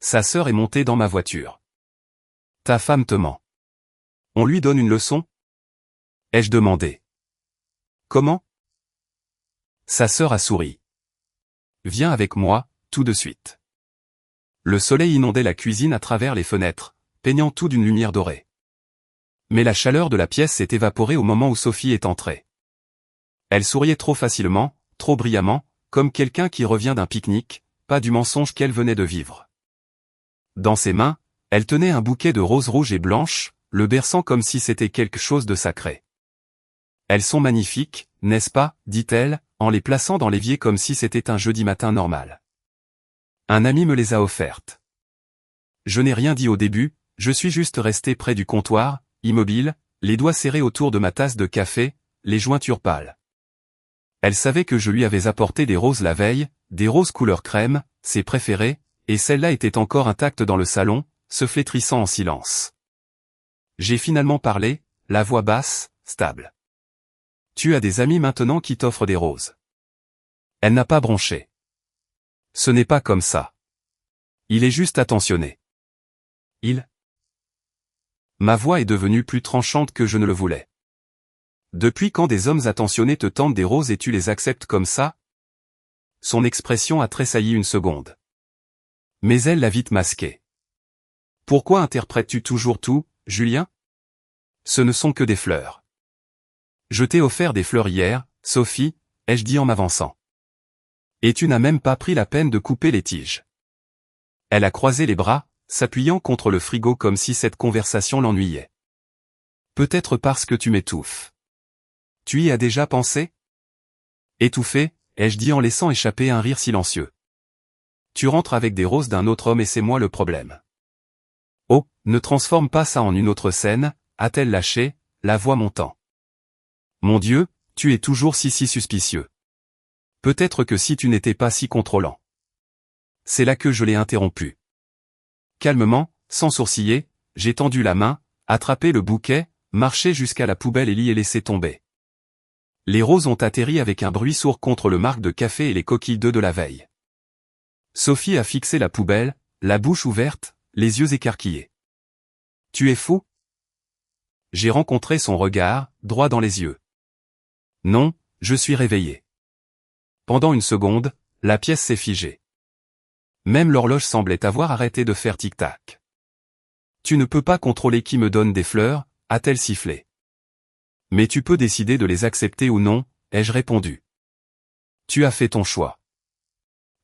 Sa sœur est montée dans ma voiture. Ta femme te ment. On lui donne une leçon? Ai-je demandé. Comment? Sa sœur a souri. Viens avec moi, tout de suite. Le soleil inondait la cuisine à travers les fenêtres, peignant tout d'une lumière dorée. Mais la chaleur de la pièce s'est évaporée au moment où Sophie est entrée. Elle souriait trop facilement, trop brillamment, comme quelqu'un qui revient d'un pique-nique, pas du mensonge qu'elle venait de vivre. Dans ses mains, elle tenait un bouquet de roses rouges et blanches, le berçant comme si c'était quelque chose de sacré. Elles sont magnifiques, n'est-ce pas, dit-elle, en les plaçant dans l'évier comme si c'était un jeudi matin normal. Un ami me les a offertes. Je n'ai rien dit au début, je suis juste resté près du comptoir, immobile, les doigts serrés autour de ma tasse de café, les jointures pâles. Elle savait que je lui avais apporté des roses la veille, des roses couleur crème, ses préférées, et celle-là était encore intacte dans le salon, se flétrissant en silence. J'ai finalement parlé, la voix basse, stable. Tu as des amis maintenant qui t'offrent des roses. Elle n'a pas bronché. Ce n'est pas comme ça. Il est juste attentionné. Ma voix est devenue plus tranchante que je ne le voulais. Depuis quand des hommes attentionnés te tendent des roses et tu les acceptes comme ça? Son expression a tressailli une seconde. Mais elle l'a vite masqué. Pourquoi interprètes-tu toujours tout, Julien? Ce ne sont que des fleurs. Je t'ai offert des fleurs hier, Sophie, ai-je dit en m'avançant. Et tu n'as même pas pris la peine de couper les tiges. Elle a croisé les bras, s'appuyant contre le frigo comme si cette conversation l'ennuyait. Peut-être parce que tu m'étouffes. Tu y as déjà pensé? Étouffé, ai-je dit en laissant échapper un rire silencieux. Tu rentres avec des roses d'un autre homme et c'est moi le problème. Oh, ne transforme pas ça en une autre scène, a-t-elle lâché, la voix montant. Mon Dieu, tu es toujours si suspicieux. Peut-être que si tu n'étais pas si contrôlant. C'est là que je l'ai interrompu. Calmement, sans sourciller, j'ai tendu la main, attrapé le bouquet, marché jusqu'à la poubelle et l'y ai laissé tomber. Les roses ont atterri avec un bruit sourd contre le marc de café et les coquilles d'œufs de la veille. Sophie a fixé la poubelle, la bouche ouverte, les yeux écarquillés. Tu es fou? J'ai rencontré son regard, droit dans les yeux. Non, je suis réveillé. Pendant une seconde, la pièce s'est figée. Même l'horloge semblait avoir arrêté de faire tic-tac. Tu ne peux pas contrôler qui me donne des fleurs, a-t-elle sifflé. Mais tu peux décider de les accepter ou non, ai-je répondu. Tu as fait ton choix.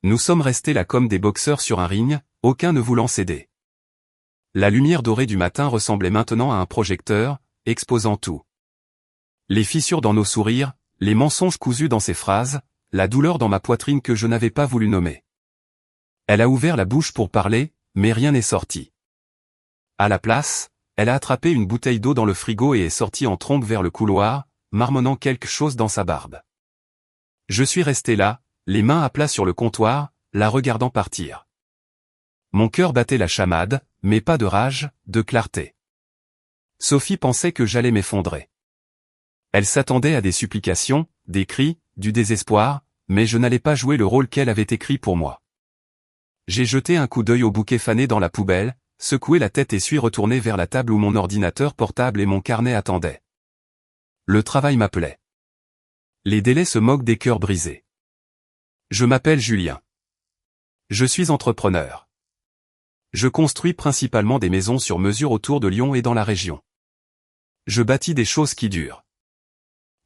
Nous sommes restés là comme des boxeurs sur un ring, aucun ne voulant céder. La lumière dorée du matin ressemblait maintenant à un projecteur, exposant tout. Les fissures dans nos sourires, les mensonges cousus dans ses phrases, la douleur dans ma poitrine que je n'avais pas voulu nommer. Elle a ouvert la bouche pour parler, mais rien n'est sorti. À la place, elle a attrapé une bouteille d'eau dans le frigo et est sortie en trombe vers le couloir, marmonnant quelque chose dans sa barbe. Je suis resté là, les mains à plat sur le comptoir, la regardant partir. Mon cœur battait la chamade, mais pas de rage, de clarté. Sophie pensait que j'allais m'effondrer. Elle s'attendait à des supplications, des cris, du désespoir, mais je n'allais pas jouer le rôle qu'elle avait écrit pour moi. J'ai jeté un coup d'œil au bouquet fané dans la poubelle, secoué la tête et suis retourné vers la table où mon ordinateur portable et mon carnet attendaient. Le travail m'appelait. Les délais se moquent des cœurs brisés. Je m'appelle Julien. Je suis entrepreneur. Je construis principalement des maisons sur mesure autour de Lyon et dans la région. Je bâtis des choses qui durent.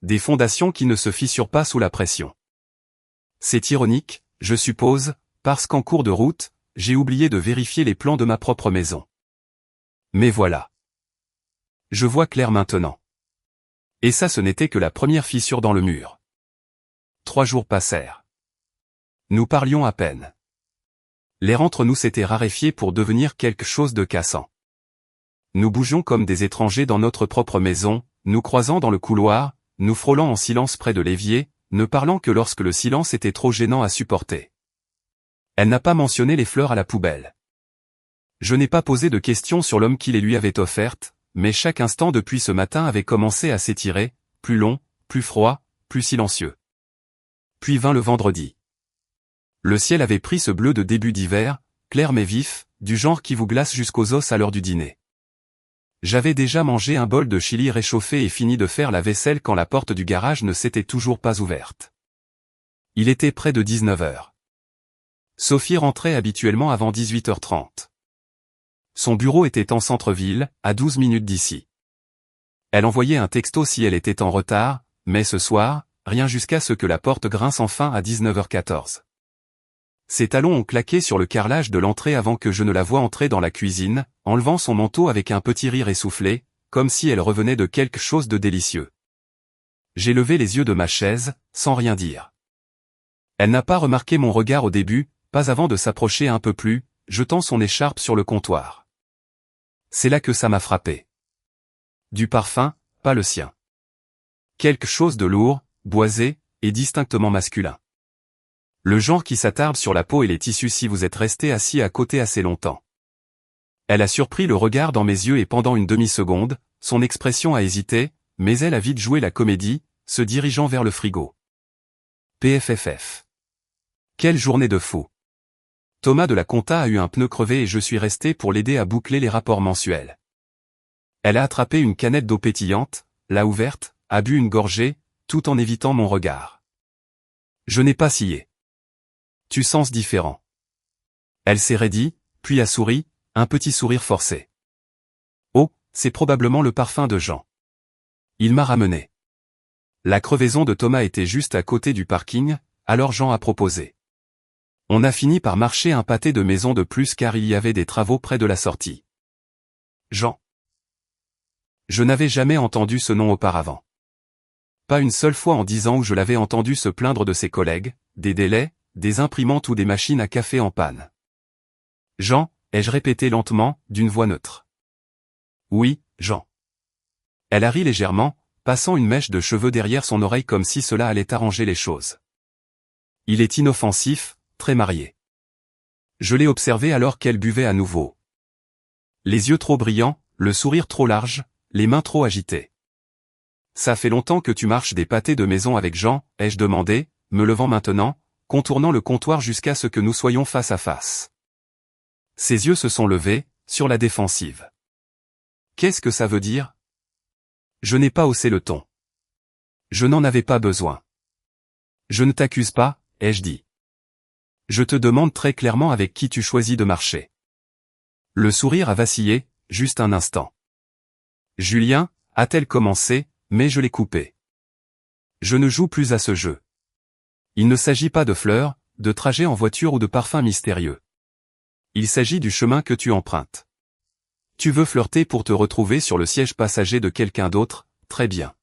Des fondations qui ne se fissurent pas sous la pression. C'est ironique, je suppose, parce qu'en cours de route, j'ai oublié de vérifier les plans de ma propre maison. Mais voilà. Je vois clair maintenant. Et ça ce n'était que la première fissure dans le mur. 3 jours passèrent. Nous parlions à peine. L'air entre nous s'était raréfié pour devenir quelque chose de cassant. Nous bougions comme des étrangers dans notre propre maison, nous croisant dans le couloir, nous frôlant en silence près de l'évier, ne parlant que lorsque le silence était trop gênant à supporter. Elle n'a pas mentionné les fleurs à la poubelle. Je n'ai pas posé de questions sur l'homme qui les lui avait offertes, mais chaque instant depuis ce matin avait commencé à s'étirer, plus long, plus froid, plus silencieux. Puis vint le vendredi. Le ciel avait pris ce bleu de début d'hiver, clair mais vif, du genre qui vous glace jusqu'aux os à l'heure du dîner. J'avais déjà mangé un bol de chili réchauffé et fini de faire la vaisselle quand la porte du garage ne s'était toujours pas ouverte. Il était près de 19h. Sophie rentrait habituellement avant 18h30. Son bureau était en centre-ville, à 12 minutes d'ici. Elle envoyait un texto si elle était en retard, mais ce soir, rien jusqu'à ce que la porte grince enfin à 19h14. Ses talons ont claqué sur le carrelage de l'entrée avant que je ne la voie entrer dans la cuisine, enlevant son manteau avec un petit rire essoufflé, comme si elle revenait de quelque chose de délicieux. J'ai levé les yeux de ma chaise, sans rien dire. Elle n'a pas remarqué mon regard au début, pas avant de s'approcher un peu plus, jetant son écharpe sur le comptoir. C'est là que ça m'a frappé. Du parfum, pas le sien. Quelque chose de lourd, boisé, et distinctement masculin. Le genre qui s'attarde sur la peau et les tissus si vous êtes resté assis à côté assez longtemps. Elle a surpris le regard dans mes yeux et pendant une demi-seconde, son expression a hésité, mais elle a vite joué la comédie, se dirigeant vers le frigo. PFFF. Quelle journée de fou. Thomas de la compta a eu un pneu crevé et je suis resté pour l'aider à boucler les rapports mensuels. Elle a attrapé une canette d'eau pétillante, l'a ouverte, a bu une gorgée, tout en évitant mon regard. Je n'ai pas scié. Tu sens différent. Elle s'est raidie, puis a souri, un petit sourire forcé. Oh, c'est probablement le parfum de Jean. Il m'a ramené. La crevaison de Thomas était juste à côté du parking, alors Jean a proposé. On a fini par marcher un pâté de maison de plus car il y avait des travaux près de la sortie. Jean. Je n'avais jamais entendu ce nom auparavant. Pas une seule fois en 10 ans où je l'avais entendu se plaindre de ses collègues, des délais, des imprimantes ou des machines à café en panne. Jean, ai-je répété lentement, d'une voix neutre. Oui, Jean. Elle a ri légèrement, passant une mèche de cheveux derrière son oreille comme si cela allait arranger les choses. Il est inoffensif, très marié. Je l'ai observé alors qu'elle buvait à nouveau. Les yeux trop brillants, le sourire trop large, les mains trop agitées. Ça fait longtemps que tu marches des pâtés de maison avec Jean, ai-je demandé, me levant maintenant, contournant le comptoir jusqu'à ce que nous soyons face à face. Ses yeux se sont levés, sur la défensive. Qu'est-ce que ça veut dire? Je n'ai pas haussé le ton. Je n'en avais pas besoin. Je ne t'accuse pas, ai-je dit. Je te demande très clairement avec qui tu choisis de marcher. Le sourire a vacillé, juste un instant. Julien, a-t-elle commencé, mais je l'ai coupé. Je ne joue plus à ce jeu. Il ne s'agit pas de fleurs, de trajets en voiture ou de parfums mystérieux. Il s'agit du chemin que tu empruntes. Tu veux flirter pour te retrouver sur le siège passager de quelqu'un d'autre, très bien.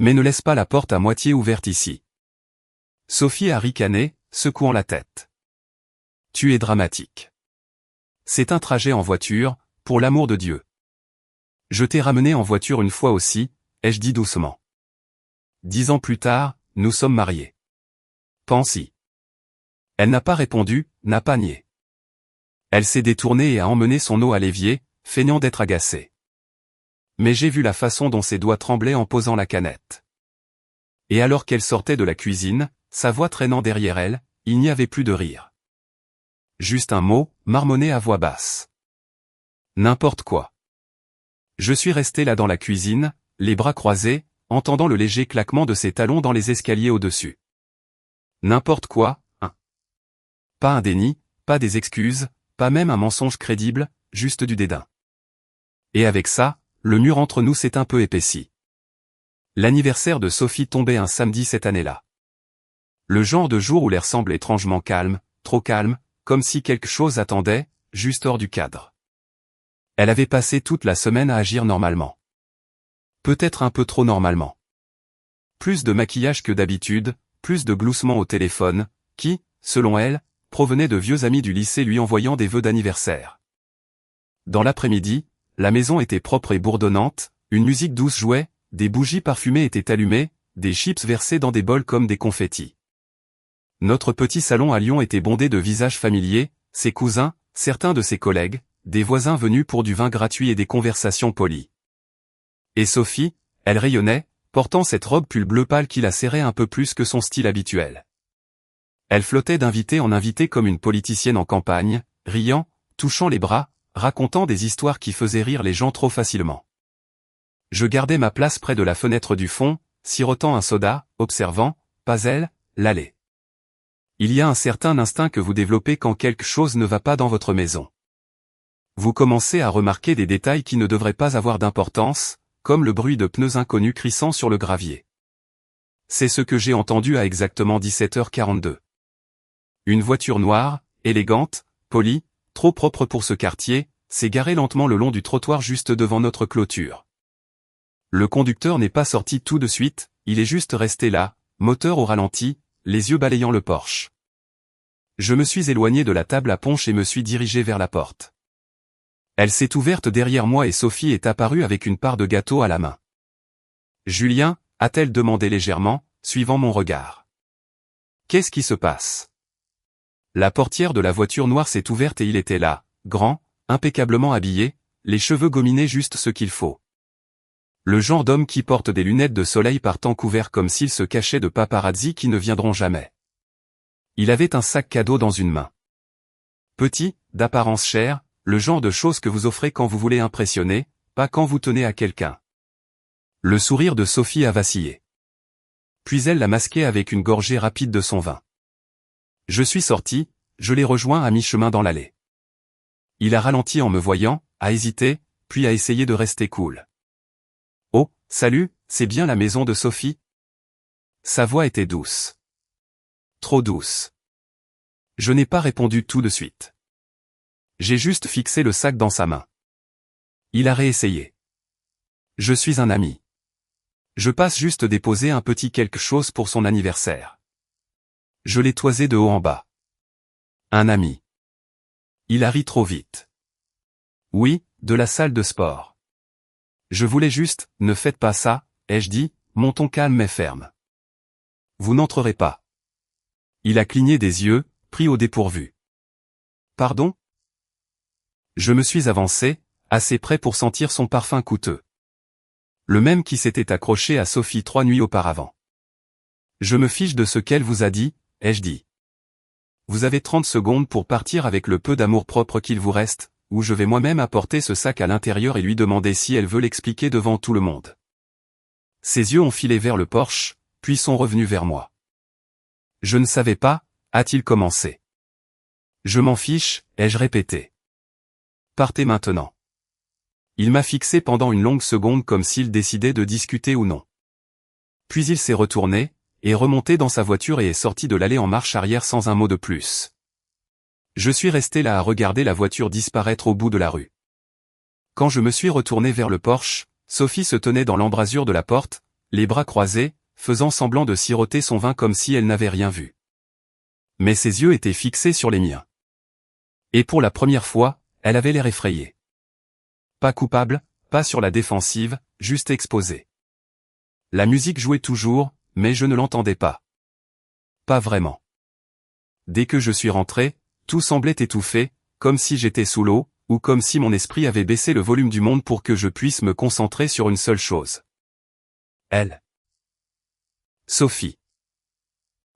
Mais ne laisse pas la porte à moitié ouverte ici. Sophie a ricané, secouant la tête. Tu es dramatique. C'est un trajet en voiture, pour l'amour de Dieu. Je t'ai ramené en voiture une fois aussi, ai-je dit doucement. 10 ans plus tard, nous sommes mariés. Pense-y. Elle n'a pas répondu, n'a pas nié. Elle s'est détournée et a emmené son eau à l'évier, feignant d'être agacée. Mais j'ai vu la façon dont ses doigts tremblaient en posant la canette. Et alors qu'elle sortait de la cuisine, sa voix traînant derrière elle, il n'y avait plus de rire. Juste un mot, marmonné à voix basse. N'importe quoi. Je suis resté là dans la cuisine, les bras croisés, entendant le léger claquement de ses talons dans les escaliers au-dessus. N'importe quoi, hein. Pas un déni, pas des excuses, pas même un mensonge crédible, juste du dédain. Et avec ça, le mur entre nous s'est un peu épaissi. L'anniversaire de Sophie tombait un samedi cette année-là. Le genre de jour où l'air semble étrangement calme, trop calme, comme si quelque chose attendait, juste hors du cadre. Elle avait passé toute la semaine à agir normalement. Peut-être un peu trop normalement. Plus de maquillage que d'habitude, plus de gloussements au téléphone, qui, selon elle, provenaient de vieux amis du lycée lui envoyant des vœux d'anniversaire. Dans l'après-midi, la maison était propre et bourdonnante, une musique douce jouait, des bougies parfumées étaient allumées, des chips versés dans des bols comme des confettis. Notre petit salon à Lyon était bondé de visages familiers, ses cousins, certains de ses collègues, des voisins venus pour du vin gratuit et des conversations polies. Et Sophie, elle rayonnait, portant cette robe pull bleu pâle qui la serrait un peu plus que son style habituel. Elle flottait d'invité en invité comme une politicienne en campagne, riant, touchant les bras, racontant des histoires qui faisaient rire les gens trop facilement. Je gardais ma place près de la fenêtre du fond, sirotant un soda, observant, pas elle, l'allée. Il y a un certain instinct que vous développez quand quelque chose ne va pas dans votre maison. Vous commencez à remarquer des détails qui ne devraient pas avoir d'importance, comme le bruit de pneus inconnus crissant sur le gravier. C'est ce que j'ai entendu à exactement 17h42. Une voiture noire, élégante, polie, trop propre pour ce quartier, s'est garée lentement le long du trottoir juste devant notre clôture. Le conducteur n'est pas sorti tout de suite, il est juste resté là, moteur au ralenti, les yeux balayant le Porsche. Je me suis éloigné de la table à punch et me suis dirigé vers la porte. Elle s'est ouverte derrière moi et Sophie est apparue avec une part de gâteau à la main. « Julien ?» a-t-elle demandé légèrement, suivant mon regard. « Qu'est-ce qui se passe ?» La portière de la voiture noire s'est ouverte et il était là, grand, impeccablement habillé, les cheveux gominés juste ce qu'il faut. Le genre d'homme qui porte des lunettes de soleil par temps couvert comme s'il se cachait de paparazzi qui ne viendront jamais. Il avait un sac cadeau dans une main. Petit, d'apparence chère, le genre de choses que vous offrez quand vous voulez impressionner, pas quand vous tenez à quelqu'un. Le sourire de Sophie a vacillé. Puis elle l'a masqué avec une gorgée rapide de son vin. Je suis sorti, je l'ai rejoint à mi-chemin dans l'allée. Il a ralenti en me voyant, a hésité, puis a essayé de rester cool. « Oh, salut, c'est bien la maison de Sophie ?» Sa voix était douce. Trop douce. Je n'ai pas répondu tout de suite. J'ai juste fixé le sac dans sa main. Il a réessayé. « Je suis un ami. Je passe juste déposer un petit quelque chose pour son anniversaire. » Je l'ai toisé de haut en bas. Un ami. Il a ri trop vite. Oui, de la salle de sport. Je voulais juste, ne faites pas ça, ai-je dit, mon ton calme mais ferme. Vous n'entrerez pas. Il a cligné des yeux, pris au dépourvu. Pardon ? Je me suis avancé, assez près pour sentir son parfum coûteux. Le même qui s'était accroché à Sophie 3 nuits auparavant. Je me fiche de ce qu'elle vous a dit, ai-je dit. Vous avez 30 secondes pour partir avec le peu d'amour-propre qu'il vous reste, ou je vais moi-même apporter ce sac à l'intérieur et lui demander si elle veut l'expliquer devant tout le monde. Ses yeux ont filé vers le Porsche, puis sont revenus vers moi. Je ne savais pas, a-t-il commencé. Je m'en fiche, ai-je répété. Partez maintenant. Il m'a fixé pendant une longue seconde comme s'il décidait de discuter ou non. Puis il s'est retourné, est remonté dans sa voiture et est sorti de l'allée en marche arrière sans un mot de plus. Je suis resté là à regarder la voiture disparaître au bout de la rue. Quand je me suis retourné vers le Porsche, Sophie se tenait dans l'embrasure de la porte, les bras croisés, faisant semblant de siroter son vin comme si elle n'avait rien vu. Mais ses yeux étaient fixés sur les miens. Et pour la première fois, elle avait l'air effrayée. Pas coupable, pas sur la défensive, juste exposée. La musique jouait toujours, mais je ne l'entendais pas. Pas vraiment. Dès que je suis rentré, tout semblait étouffé, comme si j'étais sous l'eau, ou comme si mon esprit avait baissé le volume du monde pour que je puisse me concentrer sur une seule chose. Elle. Sophie.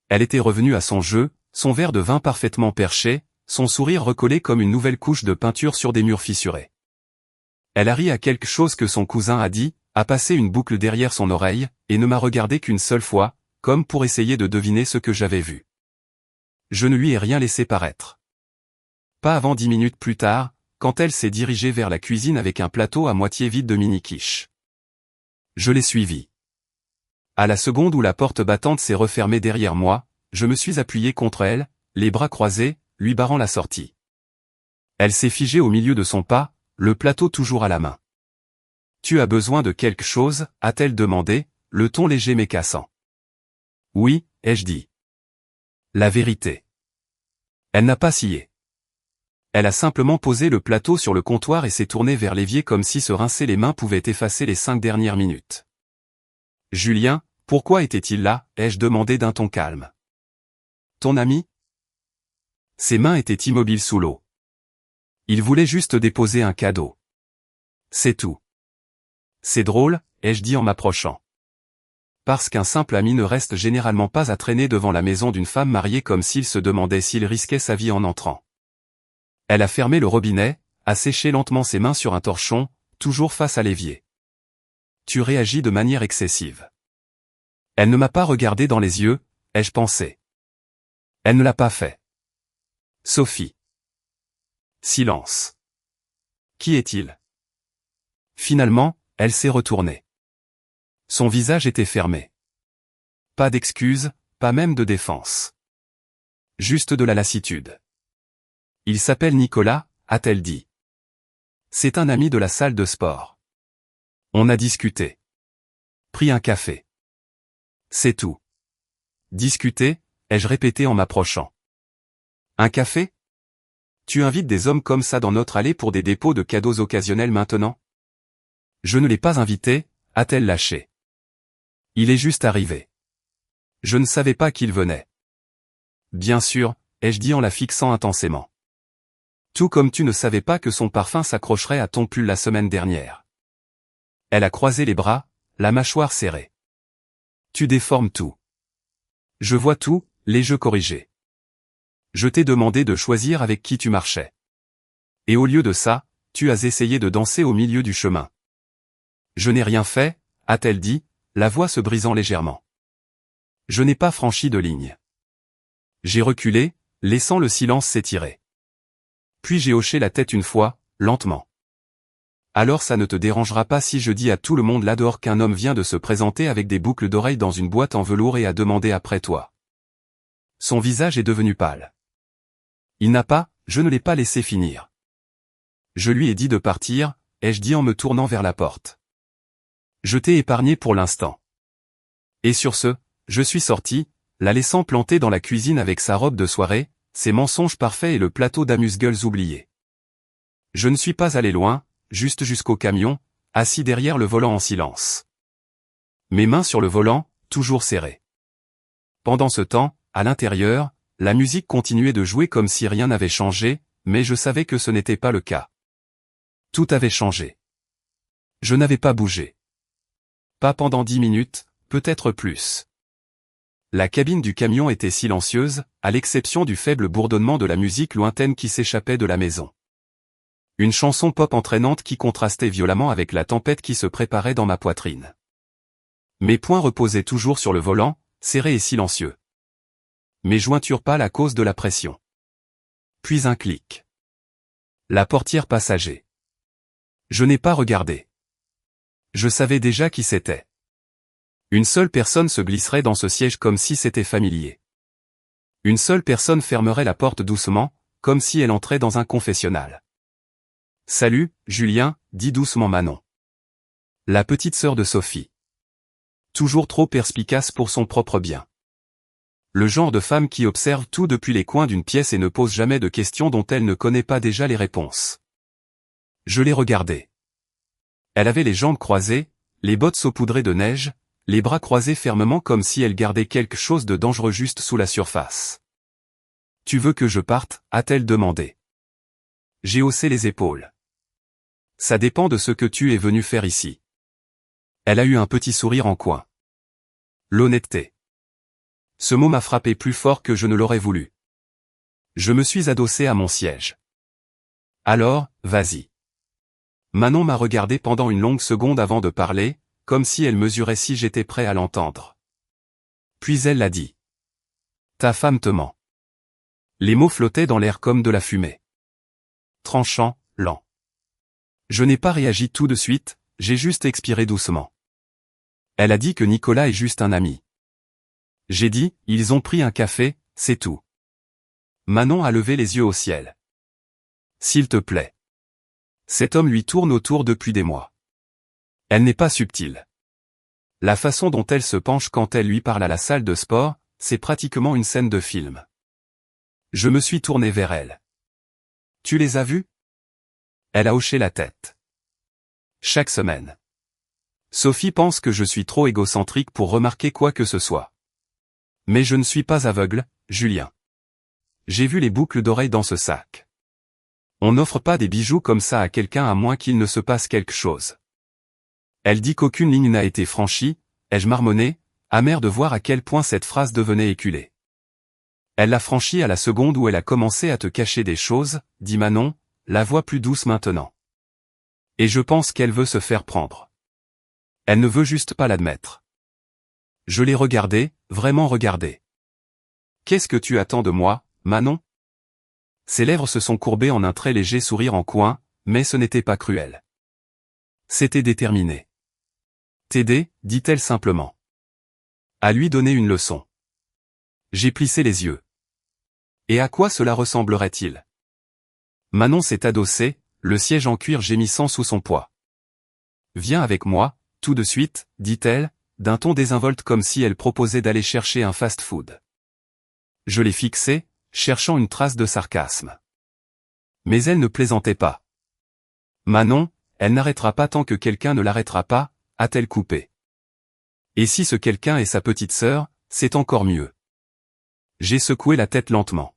Elle était revenue à son jeu, son verre de vin parfaitement perché, son sourire recollé comme une nouvelle couche de peinture sur des murs fissurés. Elle a ri à quelque chose que son cousin a dit, a passé une boucle derrière son oreille, et ne m'a regardé qu'une seule fois, comme pour essayer de deviner ce que j'avais vu. Je ne lui ai rien laissé paraître. Pas avant 10 minutes plus tard, quand elle s'est dirigée vers la cuisine avec un plateau à moitié vide de mini-quiches. Je l'ai suivie. À la seconde où la porte battante s'est refermée derrière moi, je me suis appuyé contre elle, les bras croisés, lui barrant la sortie. Elle s'est figée au milieu de son pas, le plateau toujours à la main. « Tu as besoin de quelque chose ?» a-t-elle demandé, le ton léger mais cassant. « Oui », ai-je dit. La vérité. Elle n'a pas scié. Elle a simplement posé le plateau sur le comptoir et s'est tournée vers l'évier comme si se rincer les mains pouvait effacer les 5 dernières minutes. « Julien, pourquoi était-il là ?» ai-je demandé d'un ton calme. « Ton ami ?» Ses mains étaient immobiles sous l'eau. Il voulait juste déposer un cadeau. C'est tout. C'est drôle, ai-je dit en m'approchant. Parce qu'un simple ami ne reste généralement pas à traîner devant la maison d'une femme mariée comme s'il se demandait s'il risquait sa vie en entrant. Elle a fermé le robinet, a séché lentement ses mains sur un torchon, toujours face à l'évier. Tu réagis de manière excessive. Elle ne m'a pas regardé dans les yeux, ai-je pensé. Elle ne l'a pas fait. Sophie. Silence. Qui est-il? Finalement, elle s'est retournée. Son visage était fermé. Pas d'excuses, pas même de défense. Juste de la lassitude. Il s'appelle Nicolas, a-t-elle dit. C'est un ami de la salle de sport. On a discuté. Pris un café. C'est tout. Discuter, ai-je répété en m'approchant. Un café? Tu invites des hommes comme ça dans notre allée pour des dépôts de cadeaux occasionnels maintenant? Je ne l'ai pas invité, a-t-elle lâché. Il est juste arrivé. Je ne savais pas qu'il venait. Bien sûr, ai-je dit en la fixant intensément. Tout comme tu ne savais pas que son parfum s'accrocherait à ton pull la semaine dernière. Elle a croisé les bras, la mâchoire serrée. Tu déformes tout. Je vois tout, les jeux corrigés. Je t'ai demandé de choisir avec qui tu marchais. Et au lieu de ça, tu as essayé de danser au milieu du chemin. Je n'ai rien fait, a-t-elle dit, la voix se brisant légèrement. Je n'ai pas franchi de ligne. J'ai reculé, laissant le silence s'étirer. Puis j'ai hoché la tête une fois, lentement. Alors ça ne te dérangera pas si je dis à tout le monde là dehors qu'un homme vient de se présenter avec des boucles d'oreilles dans une boîte en velours et a demandé après toi. Son visage est devenu pâle. Il n'a pas, je ne l'ai pas laissé finir. Je lui ai dit de partir, ai-je dit en me tournant vers la porte. Je t'ai épargné pour l'instant. Et sur ce, je suis sorti, la laissant plantée dans la cuisine avec sa robe de soirée, ses mensonges parfaits et le plateau d'amuse-gueules oublié. Je ne suis pas allé loin, juste jusqu'au camion, assis derrière le volant en silence. Mes mains sur le volant, toujours serrées. Pendant ce temps, à l'intérieur, la musique continuait de jouer comme si rien n'avait changé, mais je savais que ce n'était pas le cas. Tout avait changé. Je n'avais pas bougé. Pas pendant 10 minutes, peut-être plus. La cabine du camion était silencieuse, à l'exception du faible bourdonnement de la musique lointaine qui s'échappait de la maison. Une chanson pop entraînante qui contrastait violemment avec la tempête qui se préparait dans ma poitrine. Mes poings reposaient toujours sur le volant, serrés et silencieux. Mes jointures pâles à cause de la pression. Puis un clic. La portière passager. Je n'ai pas regardé. Je savais déjà qui c'était. Une seule personne se glisserait dans ce siège comme si c'était familier. Une seule personne fermerait la porte doucement, comme si elle entrait dans un confessionnal. « Salut, Julien », dit doucement Manon. La petite sœur de Sophie. Toujours trop perspicace pour son propre bien. Le genre de femme qui observe tout depuis les coins d'une pièce et ne pose jamais de questions dont elle ne connaît pas déjà les réponses. Je l'ai regardée. Elle avait les jambes croisées, les bottes saupoudrées de neige, les bras croisés fermement comme si elle gardait quelque chose de dangereux juste sous la surface. « Tu veux que je parte ?» a-t-elle demandé. J'ai haussé les épaules. « Ça dépend de ce que tu es venu faire ici. » Elle a eu un petit sourire en coin. L'honnêteté. Ce mot m'a frappé plus fort que je ne l'aurais voulu. Je me suis adossé à mon siège. Alors, vas-y. Manon m'a regardé pendant une longue seconde avant de parler, comme si elle mesurait si j'étais prêt à l'entendre. Puis elle l'a dit. Ta femme te ment. Les mots flottaient dans l'air comme de la fumée. Tranchant, lent. Je n'ai pas réagi tout de suite, j'ai juste expiré doucement. Elle a dit que Nicolas est juste un ami. J'ai dit, ils ont pris un café, c'est tout. Manon a levé les yeux au ciel. S'il te plaît. Cet homme lui tourne autour depuis des mois. Elle n'est pas subtile. La façon dont elle se penche quand elle lui parle à la salle de sport, c'est pratiquement une scène de film. Je me suis tourné vers elle. Tu les as vus? Elle a hoché la tête. Chaque semaine. Sophie pense que je suis trop égocentrique pour remarquer quoi que ce soit. Mais je ne suis pas aveugle, Julien. J'ai vu les boucles d'oreilles dans ce sac. On n'offre pas des bijoux comme ça à quelqu'un à moins qu'il ne se passe quelque chose. Elle dit qu'aucune ligne n'a été franchie, ai-je marmonné, amer de voir à quel point cette phrase devenait éculée. Elle l'a franchi à la seconde où elle a commencé à te cacher des choses, dit Manon, la voix plus douce maintenant. Et je pense qu'elle veut se faire prendre. Elle ne veut juste pas l'admettre. Je l'ai regardé, vraiment regardé. Qu'est-ce que tu attends de moi, Manon? Ses lèvres se sont courbées en un très léger sourire en coin, mais ce n'était pas cruel. C'était déterminé. T'aider, dit-elle simplement. À lui donner une leçon. J'ai plissé les yeux. Et à quoi cela ressemblerait-il? Manon s'est adossée, le siège en cuir gémissant sous son poids. Viens avec moi, tout de suite, dit-elle, d'un ton désinvolte comme si elle proposait d'aller chercher un fast-food. Je l'ai fixée, cherchant une trace de sarcasme. Mais elle ne plaisantait pas. Manon, elle n'arrêtera pas tant que quelqu'un ne l'arrêtera pas, a-t-elle coupé. Et si ce quelqu'un est sa petite sœur, c'est encore mieux. J'ai secoué la tête lentement.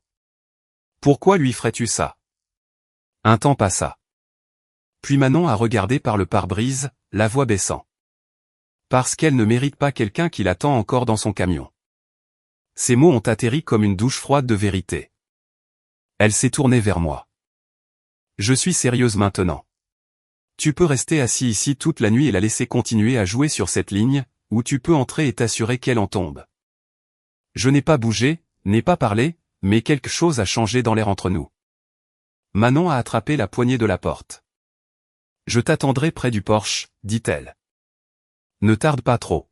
Pourquoi lui ferais-tu ça? Un temps passa. Puis Manon a regardé par le pare-brise, la voix baissant. Parce qu'elle ne mérite pas quelqu'un qui l'attend encore dans son camion. Ces mots ont atterri comme une douche froide de vérité. Elle s'est tournée vers moi. Je suis sérieuse maintenant. Tu peux rester assis ici toute la nuit et la laisser continuer à jouer sur cette ligne, ou tu peux entrer et t'assurer qu'elle en tombe. Je n'ai pas bougé, n'ai pas parlé, mais quelque chose a changé dans l'air entre nous. Manon a attrapé la poignée de la porte. Je t'attendrai près du porche, dit-elle. Ne tarde pas trop.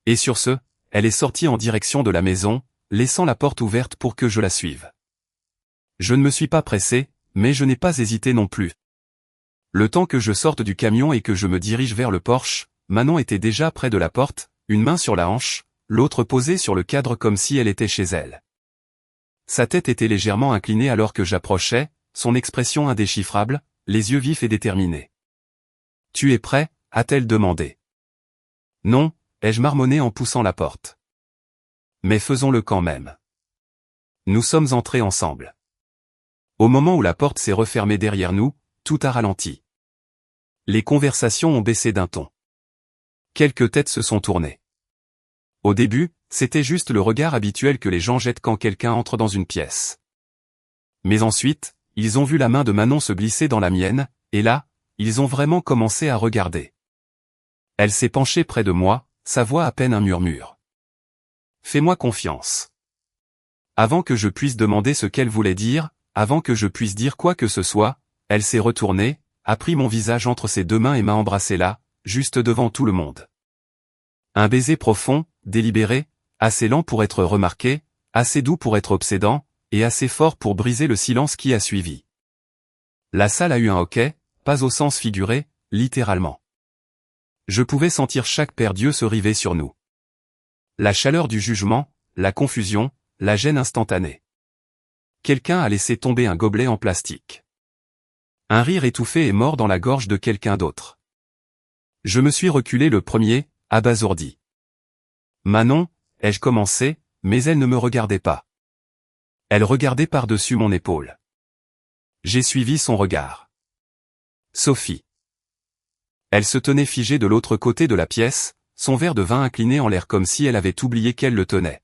Et sur ce, elle est sortie en direction de la maison, laissant la porte ouverte pour que je la suive. Je ne me suis pas pressé, mais je n'ai pas hésité non plus. Le temps que je sorte du camion et que je me dirige vers le porche, Manon était déjà près de la porte, une main sur la hanche, l'autre posée sur le cadre comme si elle était chez elle. Sa tête était légèrement inclinée alors que j'approchais, son expression indéchiffrable, les yeux vifs et déterminés. « Tu es prêt ?» a-t-elle demandé. « Non », ai-je marmonné en poussant la porte. « Mais faisons-le quand même. » Nous sommes entrés ensemble. Au moment où la porte s'est refermée derrière nous, tout a ralenti. Les conversations ont baissé d'un ton. Quelques têtes se sont tournées. Au début, c'était juste le regard habituel que les gens jettent quand quelqu'un entre dans une pièce. Mais ensuite, ils ont vu la main de Manon se glisser dans la mienne, et là, ils ont vraiment commencé à regarder. Elle s'est penchée près de moi, sa voix à peine un murmure. « Fais-moi confiance. » Avant que je puisse demander ce qu'elle voulait dire, avant que je puisse dire quoi que ce soit, elle s'est retournée, a pris mon visage entre ses deux mains et m'a embrassé là, juste devant tout le monde. Un baiser profond, délibéré, assez lent pour être remarqué, assez doux pour être obsédant, et assez fort pour briser le silence qui a suivi. La salle a eu un hoquet, pas au sens figuré, littéralement. Je pouvais sentir chaque paire d'yeux se river sur nous. La chaleur du jugement, la confusion, la gêne instantanée. Quelqu'un a laissé tomber un gobelet en plastique. Un rire étouffé est mort dans la gorge de quelqu'un d'autre. Je me suis reculé le premier, abasourdi. Manon, ai-je commencé, mais elle ne me regardait pas. Elle regardait par-dessus mon épaule. J'ai suivi son regard. Sophie. Elle se tenait figée de l'autre côté de la pièce, son verre de vin incliné en l'air comme si elle avait oublié qu'elle le tenait.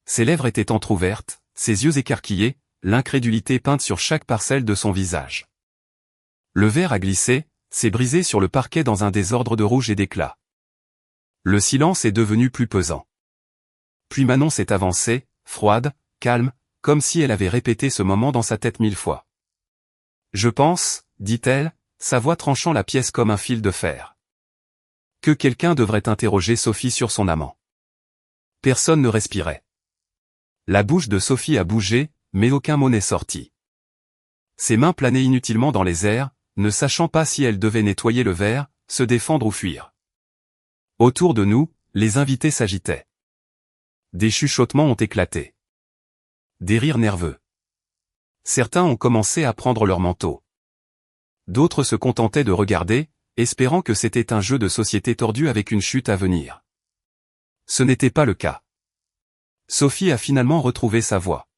Ses lèvres étaient entr'ouvertes, ses yeux écarquillés, l'incrédulité peinte sur chaque parcelle de son visage. Le verre a glissé, s'est brisé sur le parquet dans un désordre de rouge et d'éclat. Le silence est devenu plus pesant. Puis Manon s'est avancée, froide, calme, comme si elle avait répété ce moment dans sa tête 1000 fois. Je pense, dit-elle, sa voix tranchant la pièce comme un fil de fer, que quelqu'un devrait interroger Sophie sur son amant. Personne ne respirait. La bouche de Sophie a bougé, mais aucun mot n'est sorti. Ses mains planaient inutilement dans les airs, ne sachant pas si elle devait nettoyer le verre, se défendre ou fuir. Autour de nous, les invités s'agitaient. Des chuchotements ont éclaté. Des rires nerveux. Certains ont commencé à prendre leur manteau. D'autres se contentaient de regarder, espérant que c'était un jeu de société tordu avec une chute à venir. Ce n'était pas le cas. Sophie a finalement retrouvé sa voix.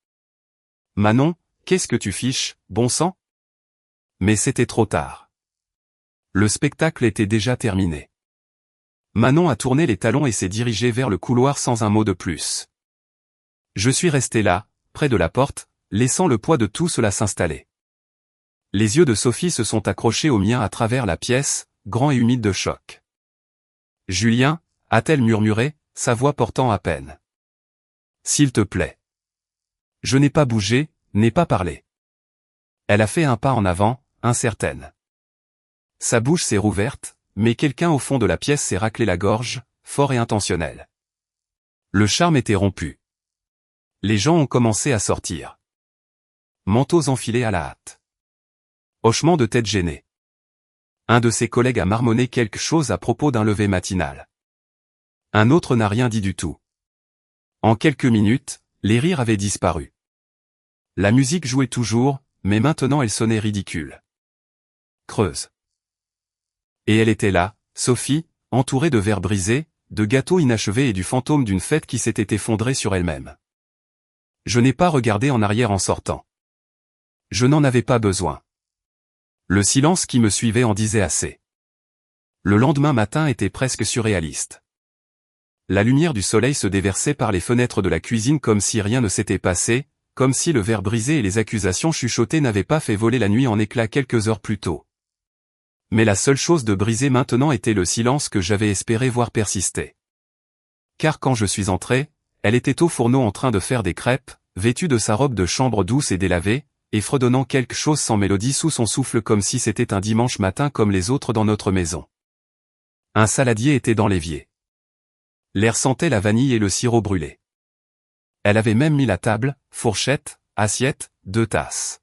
« Manon, qu'est-ce que tu fiches, bon sang ?» Mais c'était trop tard. Le spectacle était déjà terminé. Manon a tourné les talons et s'est dirigée vers le couloir sans un mot de plus. Je suis resté là, près de la porte, laissant le poids de tout cela s'installer. Les yeux de Sophie se sont accrochés aux miens à travers la pièce, grands et humides de choc. « Julien » a-t-elle murmuré, sa voix portant à peine. « S'il te plaît. » Je n'ai pas bougé, n'ai pas parlé. Elle a fait un pas en avant, incertaine. Sa bouche s'est rouverte, mais quelqu'un au fond de la pièce s'est raclé la gorge, fort et intentionnel. Le charme était rompu. Les gens ont commencé à sortir. Manteaux enfilés à la hâte. Hochement de tête gêné. Un de ses collègues a marmonné quelque chose à propos d'un lever matinal. Un autre n'a rien dit du tout. En quelques minutes, les rires avaient disparu. La musique jouait toujours, mais maintenant elle sonnait ridicule. Creuse. Et elle était là, Sophie, entourée de verres brisés, de gâteaux inachevés et du fantôme d'une fête qui s'était effondrée sur elle-même. Je n'ai pas regardé en arrière en sortant. Je n'en avais pas besoin. Le silence qui me suivait en disait assez. Le lendemain matin était presque surréaliste. La lumière du soleil se déversait par les fenêtres de la cuisine comme si rien ne s'était passé, comme si le verre brisé et les accusations chuchotées n'avaient pas fait voler la nuit en éclats quelques heures plus tôt. Mais la seule chose de brisé maintenant était le silence que j'avais espéré voir persister. Car quand je suis entré, elle était au fourneau en train de faire des crêpes, vêtue de sa robe de chambre douce et délavée, et fredonnant quelque chose sans mélodie sous son souffle comme si c'était un dimanche matin comme les autres dans notre maison. Un saladier était dans l'évier. L'air sentait la vanille et le sirop brûlé. Elle avait même mis la table, fourchette, assiette, 2 tasses.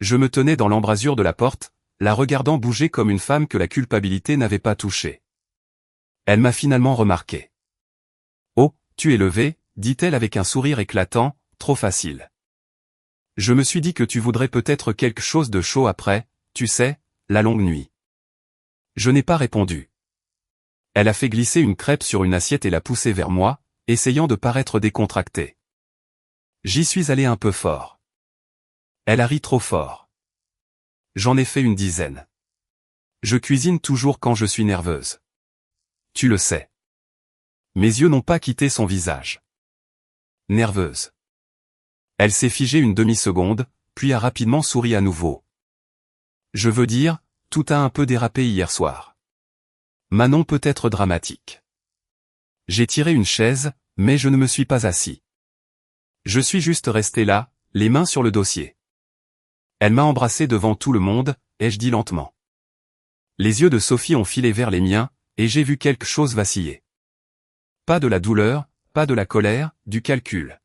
Je me tenais dans l'embrasure de la porte, la regardant bouger comme une femme que la culpabilité n'avait pas touchée. Elle m'a finalement remarqué. « Oh, tu es levé » dit-elle avec un sourire éclatant, trop facile. Je me suis dit que tu voudrais peut-être quelque chose de chaud après, tu sais, la longue nuit. Je n'ai pas répondu. Elle a fait glisser une crêpe sur une assiette et l'a poussée vers moi, essayant de paraître décontractée. J'y suis allé un peu fort. Elle a ri trop fort. J'en ai fait une dizaine. Je cuisine toujours quand je suis nerveuse. Tu le sais. Mes yeux n'ont pas quitté son visage. Nerveuse. Elle s'est figée une demi-seconde, puis a rapidement souri à nouveau. Je veux dire, tout a un peu dérapé hier soir. Manon peut être dramatique. J'ai tiré une chaise, mais je ne me suis pas assis. Je suis juste resté là, les mains sur le dossier. Elle m'a embrassé devant tout le monde, ai-je dit lentement. Les yeux de Sophie ont filé vers les miens, et j'ai vu quelque chose vaciller. Pas de la douleur, pas de la colère, du calcul.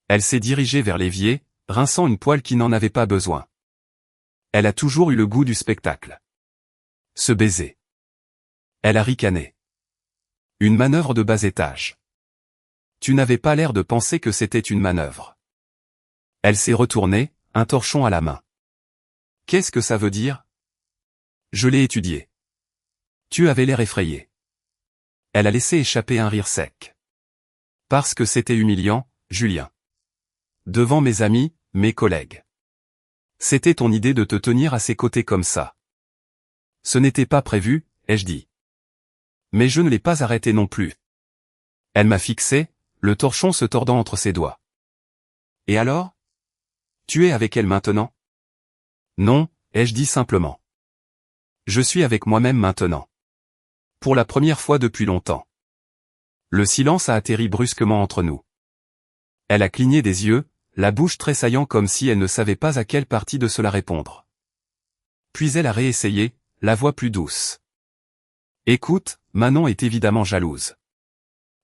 Elle s'est dirigée vers l'évier, rinçant une poêle qui n'en avait pas besoin. Elle a toujours eu le goût du spectacle. Ce baiser. Elle a ricané. Une manœuvre de bas étage. Tu n'avais pas l'air de penser que c'était une manœuvre. Elle s'est retournée, un torchon à la main. Qu'est-ce que ça veut dire? Je l'ai étudié. Tu avais l'air effrayé. Elle a laissé échapper un rire sec. Parce que c'était humiliant, Julien. Devant mes amis, mes collègues. C'était ton idée de te tenir à ses côtés comme ça. Ce n'était pas prévu, ai-je dit. Mais je ne l'ai pas arrêté non plus. Elle m'a fixé, le torchon se tordant entre ses doigts. Et alors? Tu es avec elle maintenant? Non, ai-je dit simplement. Je suis avec moi-même maintenant. Pour la première fois depuis longtemps. Le silence a atterri brusquement entre nous. Elle a cligné des yeux, la bouche tressaillant comme si elle ne savait pas à quelle partie de cela répondre. Puis elle a réessayé, la voix plus douce. Écoute, Manon est évidemment jalouse.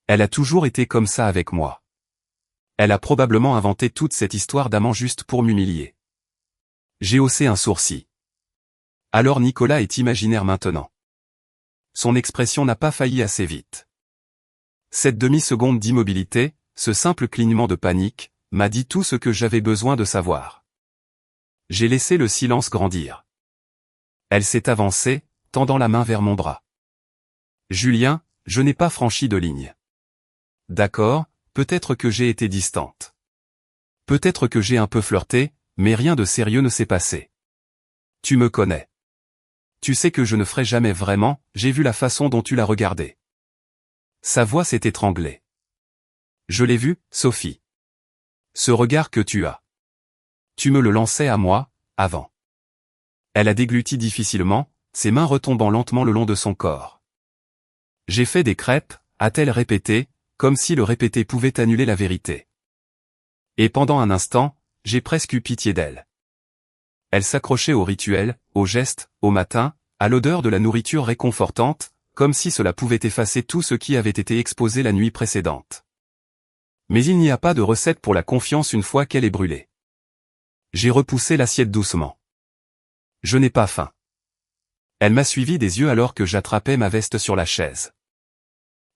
Elle a toujours été comme ça avec moi. Elle a probablement inventé toute cette histoire d'amant juste pour m'humilier. J'ai haussé un sourcil. Alors Nicolas est imaginaire maintenant. Son expression n'a pas failli assez vite. Cette demi-seconde d'immobilité, ce simple clignement de panique, m'a dit tout ce que j'avais besoin de savoir. J'ai laissé le silence grandir. Elle s'est avancée, tendant la main vers mon bras. Julien, je n'ai pas franchi de ligne. D'accord, peut-être que j'ai été distante. Peut-être que j'ai un peu flirté, mais rien de sérieux ne s'est passé. Tu me connais. Tu sais que je ne ferai jamais vraiment, j'ai vu la façon dont tu l'as regardé. Sa voix s'est étranglée. Je l'ai vu, Sophie. Ce regard que tu as. Tu me le lançais à moi, avant. Elle a dégluti difficilement, ses mains retombant lentement le long de son corps. J'ai fait des crêpes, a-t-elle répété, comme si le répéter pouvait annuler la vérité. Et pendant un instant, j'ai presque eu pitié d'elle. Elle s'accrochait au rituel, au geste, au matin, à l'odeur de la nourriture réconfortante, comme si cela pouvait effacer tout ce qui avait été exposé la nuit précédente. Mais il n'y a pas de recette pour la confiance une fois qu'elle est brûlée. J'ai repoussé l'assiette doucement. Je n'ai pas faim. Elle m'a suivi des yeux alors que j'attrapais ma veste sur la chaise.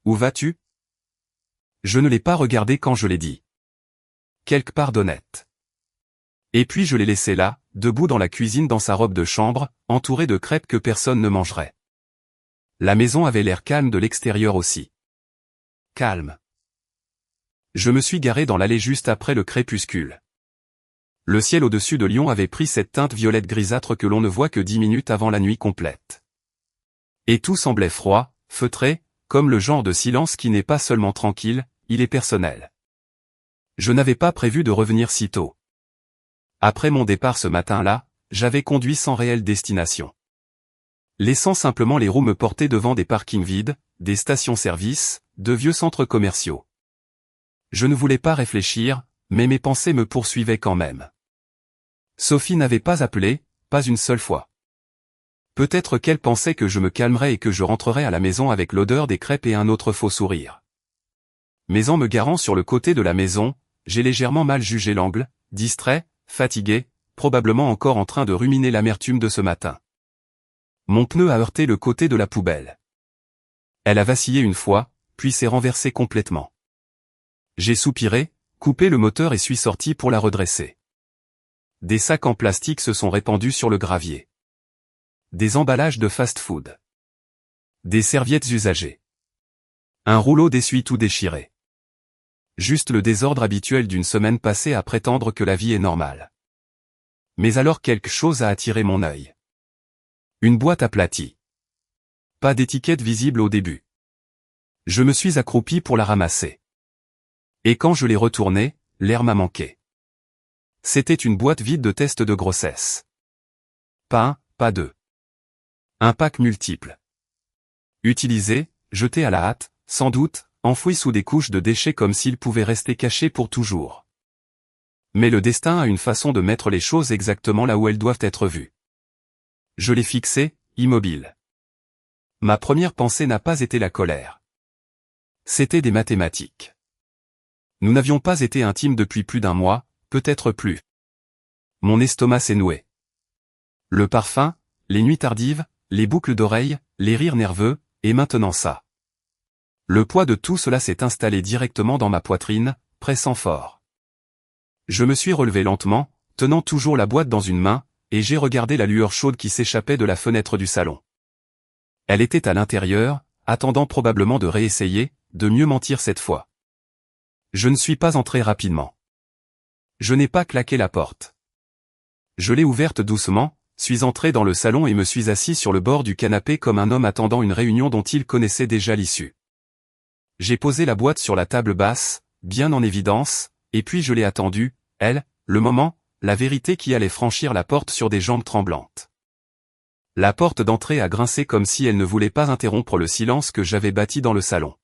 Où vas-tu? Je ne l'ai pas regardé quand je l'ai dit. Quelque part d'honnête. Et puis je l'ai laissé là, debout dans la cuisine dans sa robe de chambre, entourée de crêpes que personne ne mangerait. La maison avait l'air calme de l'extérieur aussi. Calme. Je me suis garé dans l'allée juste après le crépuscule. Le ciel au-dessus de Lyon avait pris cette teinte violette grisâtre que l'on ne voit que 10 minutes avant la nuit complète. Et tout semblait froid, feutré, comme le genre de silence qui n'est pas seulement tranquille, il est personnel. Je n'avais pas prévu de revenir si tôt. Après mon départ ce matin-là, j'avais conduit sans réelle destination. Laissant simplement les roues me porter devant des parkings vides, des stations-service, de vieux centres commerciaux. Je ne voulais pas réfléchir, mais mes pensées me poursuivaient quand même. Sophie n'avait pas appelé, pas une seule fois. Peut-être qu'elle pensait que je me calmerais et que je rentrerais à la maison avec l'odeur des crêpes et un autre faux sourire. Mais en me garant sur le côté de la maison, j'ai légèrement mal jugé l'angle, distrait, fatigué, probablement encore en train de ruminer l'amertume de ce matin. Mon pneu a heurté le côté de la poubelle. Elle a vacillé une fois, puis s'est renversée complètement. J'ai soupiré, coupé le moteur et suis sorti pour la redresser. Des sacs en plastique se sont répandus sur le gravier. Des emballages de fast-food. Des serviettes usagées. Un rouleau d'essuie-tout déchiré. Juste le désordre habituel d'une semaine passée à prétendre que la vie est normale. Mais alors quelque chose a attiré mon œil. Une boîte aplatie. Pas d'étiquette visible au début. Je me suis accroupi pour la ramasser. Et quand je l'ai retournée, l'air m'a manqué. C'était une boîte vide de tests de grossesse. Pas un, pas deux. Un pack multiple. Utilisé, jeté à la hâte, sans doute, enfoui sous des couches de déchets comme s'il pouvait rester caché pour toujours. Mais le destin a une façon de mettre les choses exactement là où elles doivent être vues. Je l'ai fixé, immobile. Ma première pensée n'a pas été la colère. C'était des mathématiques. Nous n'avions pas été intimes depuis plus d'un mois, peut-être plus. Mon estomac s'est noué. Le parfum, les nuits tardives, les boucles d'oreilles, les rires nerveux, et maintenant ça. Le poids de tout cela s'est installé directement dans ma poitrine, pressant fort. Je me suis relevé lentement, tenant toujours la boîte dans une main, et j'ai regardé la lueur chaude qui s'échappait de la fenêtre du salon. Elle était à l'intérieur, attendant probablement de réessayer, de mieux mentir cette fois. Je ne suis pas entré rapidement. Je n'ai pas claqué la porte. Je l'ai ouverte doucement, suis entré dans le salon et me suis assis sur le bord du canapé comme un homme attendant une réunion dont il connaissait déjà l'issue. J'ai posé la boîte sur la table basse, bien en évidence, et puis je l'ai attendue, elle, le moment, la vérité qui allait franchir la porte sur des jambes tremblantes. La porte d'entrée a grincé comme si elle ne voulait pas interrompre le silence que j'avais bâti dans le salon.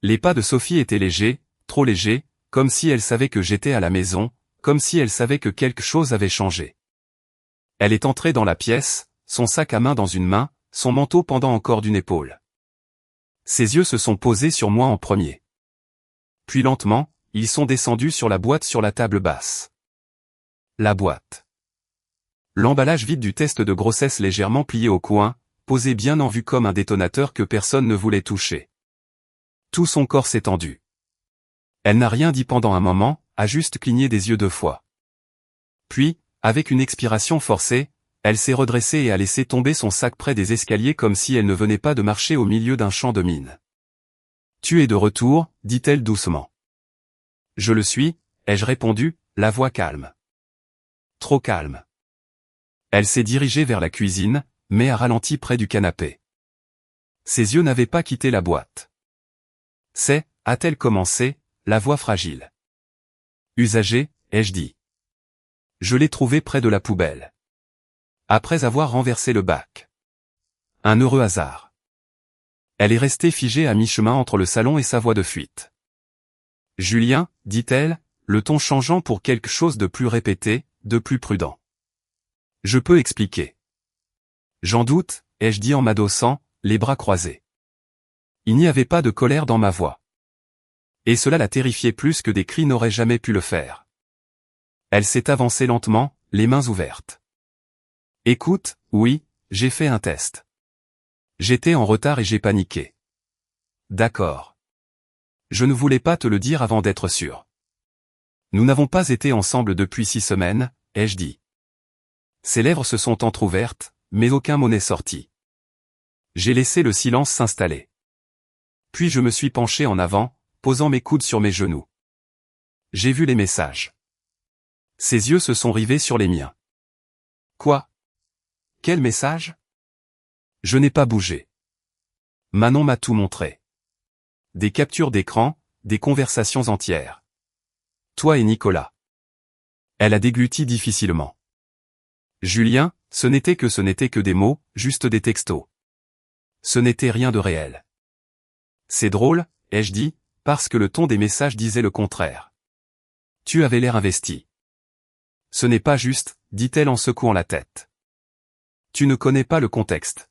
Les pas de Sophie étaient légers, trop légers, comme si elle savait que j'étais à la maison, comme si elle savait que quelque chose avait changé. Elle est entrée dans la pièce, son sac à main dans une main, son manteau pendant encore d'une épaule. Ses yeux se sont posés sur moi en premier. Puis lentement, ils sont descendus sur la boîte sur la table basse. La boîte. L'emballage vide du test de grossesse légèrement plié au coin, posé bien en vue comme un détonateur que personne ne voulait toucher. Tout son corps s'est tendu. Elle n'a rien dit pendant un moment, a juste cligné des yeux 2 fois. Puis, avec une expiration forcée, elle s'est redressée et a laissé tomber son sac près des escaliers comme si elle ne venait pas de marcher au milieu d'un champ de mines. « Tu es de retour », dit-elle doucement. « Je le suis », ai-je répondu, la voix calme. Trop calme. Elle s'est dirigée vers la cuisine, mais a ralenti près du canapé. Ses yeux n'avaient pas quitté la boîte. C'est, a-t-elle commencé, la voix fragile. Usagé, ai-je dit. Je l'ai trouvé près de la poubelle. Après avoir renversé le bac. Un heureux hasard. Elle est restée figée à mi-chemin entre le salon et sa voie de fuite. Julien, dit-elle, le ton changeant pour quelque chose de plus répété, de plus prudent. Je peux expliquer. J'en doute, ai-je dit en m'adossant, les bras croisés. Il n'y avait pas de colère dans ma voix. Et cela la terrifiait plus que des cris n'auraient jamais pu le faire. Elle s'est avancée lentement, les mains ouvertes. Écoute, oui, j'ai fait un test. J'étais en retard et j'ai paniqué. D'accord. Je ne voulais pas te le dire avant d'être sûr. Nous n'avons pas été ensemble depuis 6 semaines, ai-je dit. Ses lèvres se sont entr'ouvertes, mais aucun mot n'est sorti. J'ai laissé le silence s'installer. Puis je me suis penché en avant, posant mes coudes sur mes genoux. J'ai vu les messages. Ses yeux se sont rivés sur les miens. Quoi? Quel message? Je n'ai pas bougé. Manon m'a tout montré. Des captures d'écran, des conversations entières. Toi et Nicolas. Elle a dégluti difficilement. Julien, ce n'était que des mots, juste des textos. Ce n'était rien de réel. C'est drôle, ai-je dit, parce que le ton des messages disait le contraire. Tu avais l'air investi. Ce n'est pas juste, dit-elle en secouant la tête. Tu ne connais pas le contexte.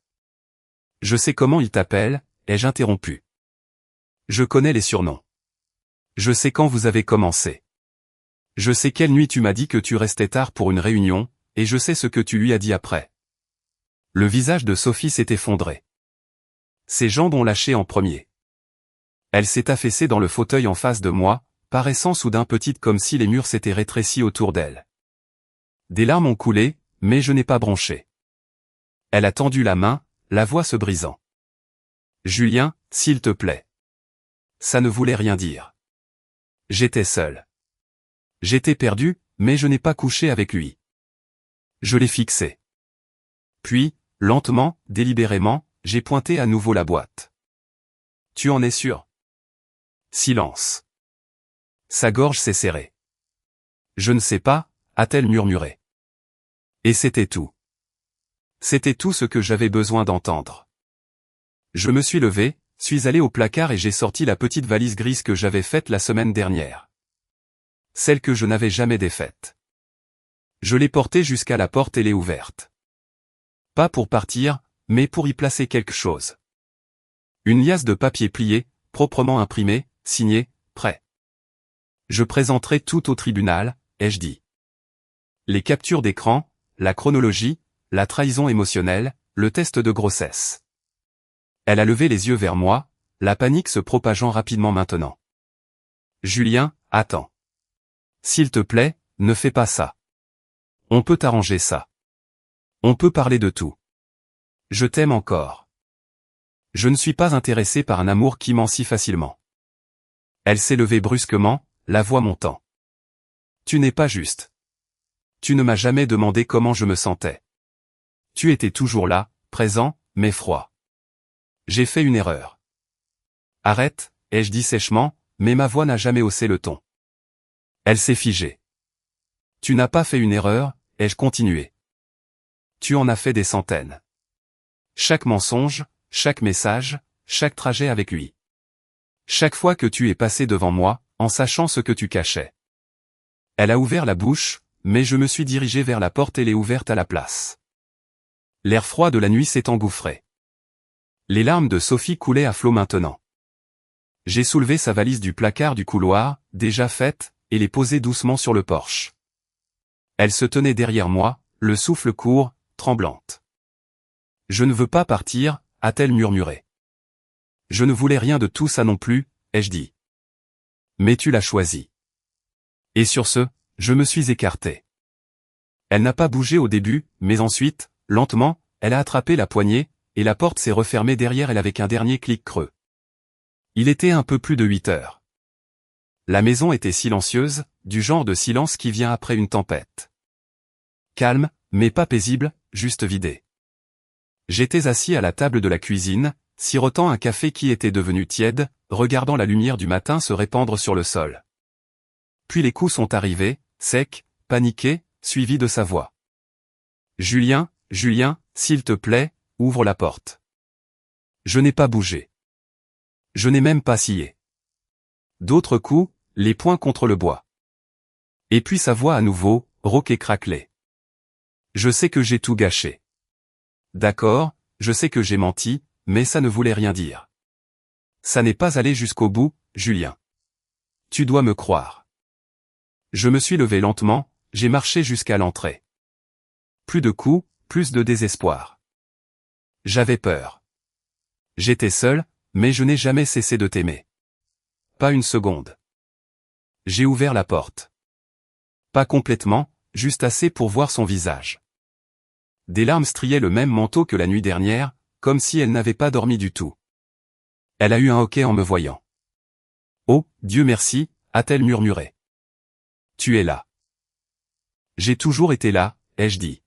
Je sais comment il t'appelle, ai-je interrompu. Je connais les surnoms. Je sais quand vous avez commencé. Je sais quelle nuit tu m'as dit que tu restais tard pour une réunion, et je sais ce que tu lui as dit après. Le visage de Sophie s'est effondré. Ses jambes ont lâché en premier. Elle s'est affaissée dans le fauteuil en face de moi, paraissant soudain petite comme si les murs s'étaient rétrécis autour d'elle. Des larmes ont coulé, mais je n'ai pas bronché. Elle a tendu la main, la voix se brisant. Julien, s'il te plaît. Ça ne voulait rien dire. J'étais seul. J'étais perdu, mais je n'ai pas couché avec lui. Je l'ai fixé. Puis, lentement, délibérément, j'ai pointé à nouveau la boîte. Tu en es sûr? Silence. Sa gorge s'est serrée. Je ne sais pas, a-t-elle murmuré. Et c'était tout. C'était tout ce que j'avais besoin d'entendre. Je me suis levé, suis allé au placard et j'ai sorti la petite valise grise que j'avais faite la semaine dernière. Celle que je n'avais jamais défaite. Je l'ai portée jusqu'à la porte et l'ai ouverte. Pas pour partir, mais pour y placer quelque chose. Une liasse de papier plié, proprement imprimé, signé, prêt. Je présenterai tout au tribunal, ai-je dit. Les captures d'écran, la chronologie, la trahison émotionnelle, le test de grossesse. Elle a levé les yeux vers moi, la panique se propageant rapidement maintenant. Julien, attends. S'il te plaît, ne fais pas ça. On peut arranger ça. On peut parler de tout. Je t'aime encore. Je ne suis pas intéressé par un amour qui ment si facilement. Elle s'est levée brusquement, la voix montant. Tu n'es pas juste. Tu ne m'as jamais demandé comment je me sentais. Tu étais toujours là, présent, mais froid. J'ai fait une erreur. Arrête, ai-je dit sèchement, mais ma voix n'a jamais haussé le ton. Elle s'est figée. Tu n'as pas fait une erreur, ai-je continué. Tu en as fait des centaines. Chaque mensonge, chaque message, chaque trajet avec lui. Chaque fois que tu es passé devant moi, en sachant ce que tu cachais. Elle a ouvert la bouche, mais je me suis dirigé vers la porte et l'ai ouverte à la place. L'air froid de la nuit s'est engouffré. Les larmes de Sophie coulaient à flots maintenant. J'ai soulevé sa valise du placard du couloir, déjà faite, et l'ai posée doucement sur le porche. Elle se tenait derrière moi, le souffle court, tremblante. Je ne veux pas partir, a-t-elle murmuré. Je ne voulais rien de tout ça non plus, ai-je dit. Mais tu l'as choisi. Et sur ce, je me suis écarté. Elle n'a pas bougé au début, mais ensuite, lentement, elle a attrapé la poignée, et la porte s'est refermée derrière elle avec un dernier clic creux. Il était un peu plus de 8 heures. La maison était silencieuse, du genre de silence qui vient après une tempête. Calme, mais pas paisible, juste vidée. J'étais assis à la table de la cuisine, sirotant un café qui était devenu tiède, regardant la lumière du matin se répandre sur le sol. Puis les coups sont arrivés, secs, paniqués, suivis de sa voix. « Julien, Julien, s'il te plaît, ouvre la porte. » Je n'ai pas bougé. Je n'ai même pas scié. D'autres coups, les poings contre le bois. Et puis sa voix à nouveau, rauque et craquelée. Je sais que j'ai tout gâché. D'accord, je sais que j'ai menti, mais ça ne voulait rien dire. Ça n'est pas allé jusqu'au bout, Julien. Tu dois me croire. Je me suis levé lentement, j'ai marché jusqu'à l'entrée. Plus de coups, plus de désespoir. J'avais peur. J'étais seul, mais je n'ai jamais cessé de t'aimer. Pas une seconde. J'ai ouvert la porte. Pas complètement, juste assez pour voir son visage. Des larmes striaient le même manteau que la nuit dernière, comme si elle n'avait pas dormi du tout. Elle a eu un hoquet en me voyant. « Oh, Dieu merci », a-t-elle murmuré. « Tu es là. » « J'ai toujours été là, ai-je dit. »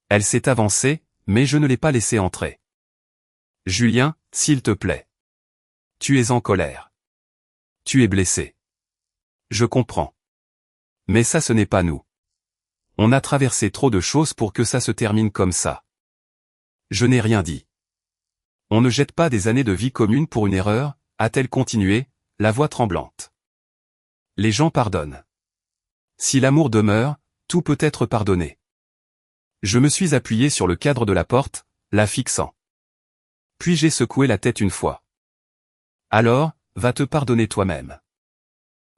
Elle s'est avancée, mais je ne l'ai pas laissée entrer. « Julien, s'il te plaît. Tu es en colère. Tu es blessé. Je comprends. Mais ça ce n'est pas nous. On a traversé trop de choses pour que ça se termine comme ça. Je n'ai rien dit. On ne jette pas des années de vie commune pour une erreur, a-t-elle continué, la voix tremblante. Les gens pardonnent. Si l'amour demeure, tout peut être pardonné. Je me suis appuyé sur le cadre de la porte, la fixant. Puis j'ai secoué la tête une fois. Alors, va te pardonner toi-même.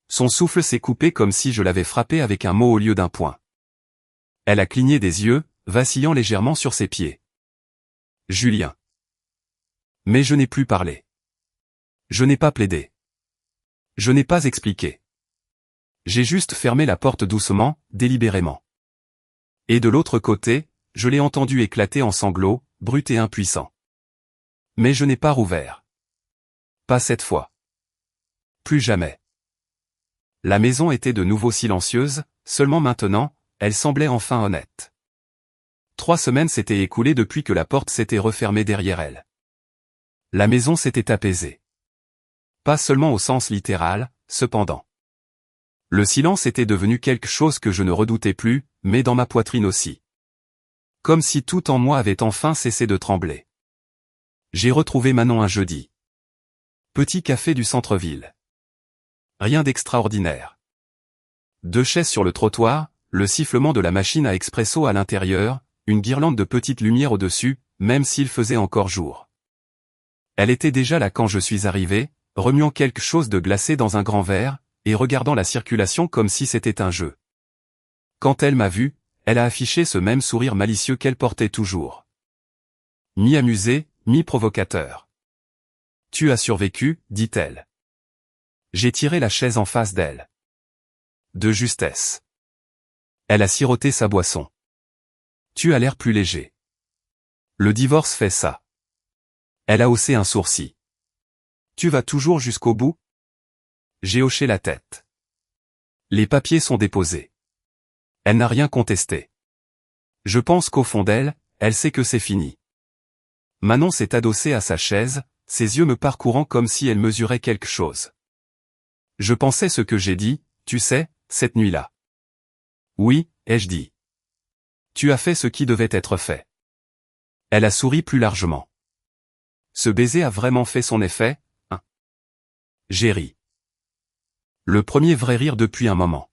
Son souffle s'est coupé comme si je l'avais frappé avec un mot au lieu d'un point. Elle a cligné des yeux, vacillant légèrement sur ses pieds. Julien. Mais je n'ai plus parlé. Je n'ai pas plaidé. Je n'ai pas expliqué. J'ai juste fermé la porte doucement, délibérément. Et de l'autre côté, je l'ai entendu éclater en sanglots, brut et impuissant. Mais je n'ai pas rouvert. Pas cette fois. Plus jamais. La maison était de nouveau silencieuse, seulement maintenant, elle semblait enfin honnête. 3 semaines s'étaient écoulées depuis que la porte s'était refermée derrière elle. La maison s'était apaisée. Pas seulement au sens littéral, cependant. Le silence était devenu quelque chose que je ne redoutais plus, mais dans ma poitrine aussi. Comme si tout en moi avait enfin cessé de trembler. J'ai retrouvé Manon un jeudi. Petit café du centre-ville. Rien d'extraordinaire. 2 chaises sur le trottoir, le sifflement de la machine à expresso à l'intérieur, une guirlande de petites lumières au-dessus, même s'il faisait encore jour. Elle était déjà là quand je suis arrivé, remuant quelque chose de glacé dans un grand verre, et regardant la circulation comme si c'était un jeu. Quand elle m'a vu, elle a affiché ce même sourire malicieux qu'elle portait toujours. Mi-amusé, mi-provocateur. « Tu as survécu, dit-elle. » J'ai tiré la chaise en face d'elle. De justesse. Elle a siroté sa boisson. « Tu as l'air plus léger. » Le divorce fait ça. Elle a haussé un sourcil. « Tu vas toujours jusqu'au bout ?» J'ai hoché la tête. Les papiers sont déposés. Elle n'a rien contesté. Je pense qu'au fond d'elle, elle sait que c'est fini. Manon s'est adossée à sa chaise, ses yeux me parcourant comme si elle mesurait quelque chose. Je pensais ce que j'ai dit, tu sais, cette nuit-là. Oui, ai-je dit. Tu as fait ce qui devait être fait. Elle a souri plus largement. Ce baiser a vraiment fait son effet, hein? J'ai ri. Le premier vrai rire depuis un moment.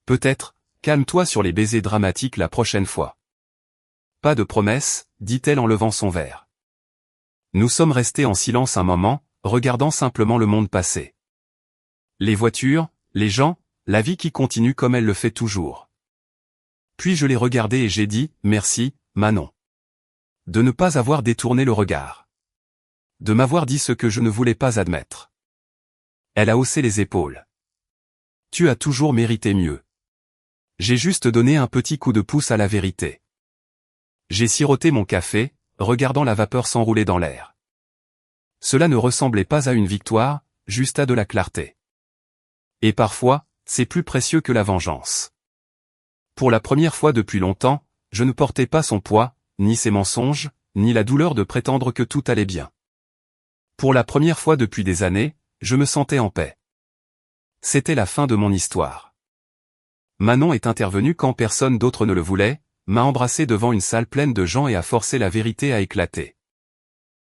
Peut-être, calme-toi sur les baisers dramatiques la prochaine fois. Pas de promesse, dit-elle en levant son verre. Nous sommes restés en silence un moment, regardant simplement le monde passer. Les voitures, les gens, la vie qui continue comme elle le fait toujours. Puis je l'ai regardé et j'ai dit, merci, Manon. De ne pas avoir détourné le regard. De m'avoir dit ce que je ne voulais pas admettre. Elle a haussé les épaules. Tu as toujours mérité mieux. J'ai juste donné un petit coup de pouce à la vérité. J'ai siroté mon café, regardant la vapeur s'enrouler dans l'air. Cela ne ressemblait pas à une victoire, juste à de la clarté. Et parfois, c'est plus précieux que la vengeance. Pour la première fois depuis longtemps, je ne portais pas son poids, ni ses mensonges, ni la douleur de prétendre que tout allait bien. Pour la première fois depuis des années, je me sentais en paix. C'était la fin de mon histoire. Manon est intervenue quand personne d'autre ne le voulait, m'a embrassé devant une salle pleine de gens et a forcé la vérité à éclater.